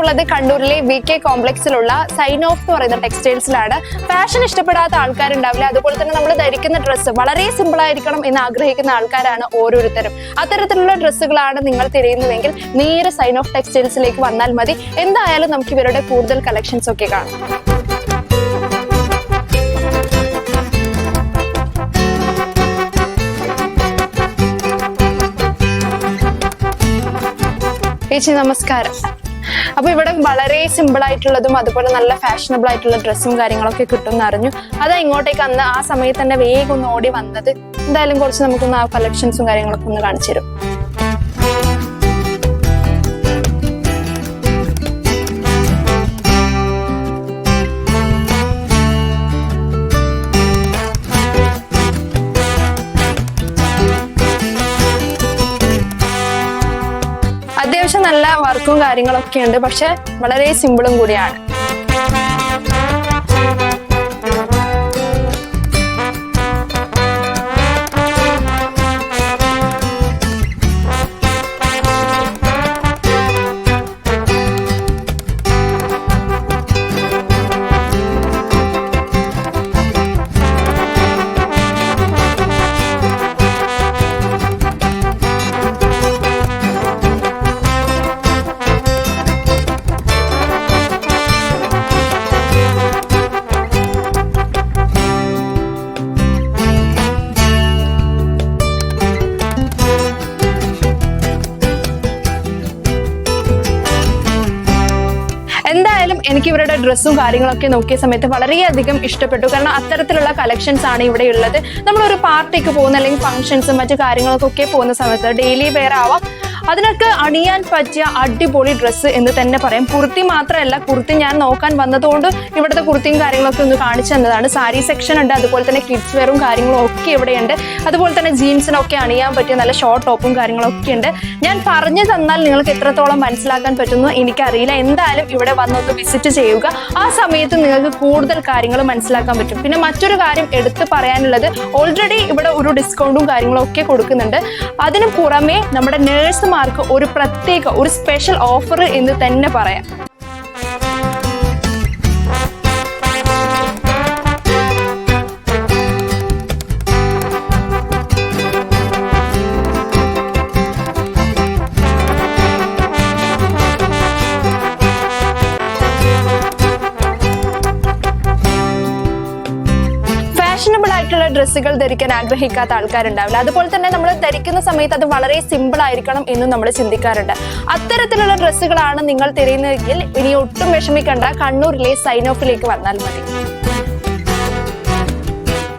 ഉള്ളത് കണ്ണൂരിലെ VK കോംപ്ലക്സിലുള്ള sign of എന്ന് പറയുന്ന ടെക്സ്റ്റൈൽസിലാണ്. ഫാഷൻ ഇഷ്ടപ്പെടാത്ത ആൾക്കാരുണ്ടാവില്ല, അതുപോലെ തന്നെ നമ്മൾ ധരിക്കുന്ന ഡ്രസ്സ് വളരെ സിമ്പിൾ ആയിരിക്കണം എന്ന് ആഗ്രഹിക്കുന്ന ആൾക്കാരാണ് ഓരോരുത്തരും. അത്തരത്തിലുള്ള ഡ്രസ്സുകളാണ് നിങ്ങൾ തിരയുന്നതെങ്കിൽ നേരെ സൈൻ ഓഫ് ടെക്സ്റ്റൈൽസിലേക്ക് വന്നാൽ മതി. എന്തായാലും നമുക്ക് ഇവരുടെ കൂടുതൽ കളക്ഷൻസ് ഒക്കെ കാണാം. ചേച്ചി നമസ്കാരം. അപ്പൊ ഇവിടെ വളരെ സിമ്പിൾ ആയിട്ടുള്ളതും അതുപോലെ നല്ല ഫാഷനബിൾ ആയിട്ടുള്ള ഡ്രസ്സും കാര്യങ്ങളൊക്കെ കിട്ടുമെന്ന് അറിഞ്ഞു. അതാ ഇങ്ങോട്ടേക്ക് അന്ന് ആ സമയത്ത് തന്നെ വേഗം ഒന്ന് ഓടി വന്നത്. എന്തായാലും കുറച്ച് നമുക്കൊന്ന് ആ കളക്ഷൻസും കാര്യങ്ങളൊക്കെ ഒന്ന് കാണിച്ചു തരും. അത്യാവശ്യം നല്ല വർക്കും കാര്യങ്ങളൊക്കെ ഉണ്ട്, പക്ഷെ വളരെ സിമ്പിളും കൂടിയാണ്. എന്തായാലും എനിക്ക് ഇവരുടെ ഡ്രസ്സും കാര്യങ്ങളൊക്കെ നോക്കിയ സമയത്ത് വളരെയധികം ഇഷ്ടപ്പെട്ടു. കാരണം അത്തരത്തിലുള്ള കളക്ഷൻസ് ആണ് ഇവിടെ ഉള്ളത്. നമ്മളൊരു പാർട്ടിക്ക് പോകുന്ന അല്ലെങ്കിൽ ഫംഗ്ഷൻസും മറ്റു കാര്യങ്ങൾക്കൊക്കെ പോകുന്ന സമയത്ത് ഡെയിലി വെയർ ആവാം, അതിനൊക്കെ അണിയാൻ പറ്റിയ അടിപൊളി ഡ്രസ്സ് എന്ന് തന്നെ പറയാം. കുർത്തി മാത്രമല്ല, കുർത്തി ഞാൻ നോക്കാൻ വന്നതുകൊണ്ട് ഇവിടുത്തെ കുർത്തിയും കാര്യങ്ങളൊക്കെ ഒന്ന് കാണിച്ചു തന്നതാണ്. സാരി സെക്ഷൻ ഉണ്ട്, അതുപോലെ തന്നെ കിഡ്സ് വെയറും കാര്യങ്ങളും ഒക്കെ ഇവിടെയുണ്ട്. അതുപോലെ തന്നെ ജീൻസിനൊക്കെ അണിയാൻ പറ്റിയ നല്ല ഷോർട്ട് ടോപ്പും കാര്യങ്ങളൊക്കെ ഉണ്ട്. ഞാൻ പറഞ്ഞു തന്നാൽ നിങ്ങൾക്ക് എത്രത്തോളം മനസ്സിലാക്കാൻ പറ്റുന്നു എനിക്കറിയില്ല. എന്തായാലും ഇവിടെ വന്നൊന്ന് വിസിറ്റ് ചെയ്യുക. ആ സമയത്ത് നിങ്ങൾക്ക് കൂടുതൽ കാര്യങ്ങൾ മനസ്സിലാക്കാൻ പറ്റും. പിന്നെ മറ്റൊരു കാര്യം എടുത്ത് പറയാനുള്ളത്, ഓൾറെഡി ഇവിടെ ഒരു ഡിസ്കൗണ്ടും കാര്യങ്ങളും ഒക്കെ കൊടുക്കുന്നുണ്ട്. അതിന് പുറമെ നമ്മുടെ നേഴ്സുമാർക്ക് ഒരു പ്രത്യേക ഒരു സ്പെഷ്യൽ ഓഫർ എന്ന് തന്നെ പറയാം. ഫാഷനബിൾ ആയിട്ടുള്ള ഡ്രസ്സുകൾ ധരിക്കാൻ ആഗ്രഹിക്കാത്ത ആൾക്കാരുണ്ടാവില്ല. അതുപോലെ തന്നെ നമ്മൾ ധരിക്കുന്ന സമയത്ത് അത് വളരെ സിമ്പിൾ ആയിരിക്കണം എന്നും നമ്മൾ ചിന്തിക്കാറുണ്ട്. അത്തരത്തിലുള്ള ഡ്രസ്സുകളാണ് നിങ്ങൾ തിരയുന്നതെങ്കിൽ ഇനി ഒട്ടും വിഷമിക്കേണ്ട, കണ്ണൂരിലെ സൈൻ ഓഫിലേക്ക് വന്നാൽ മതി.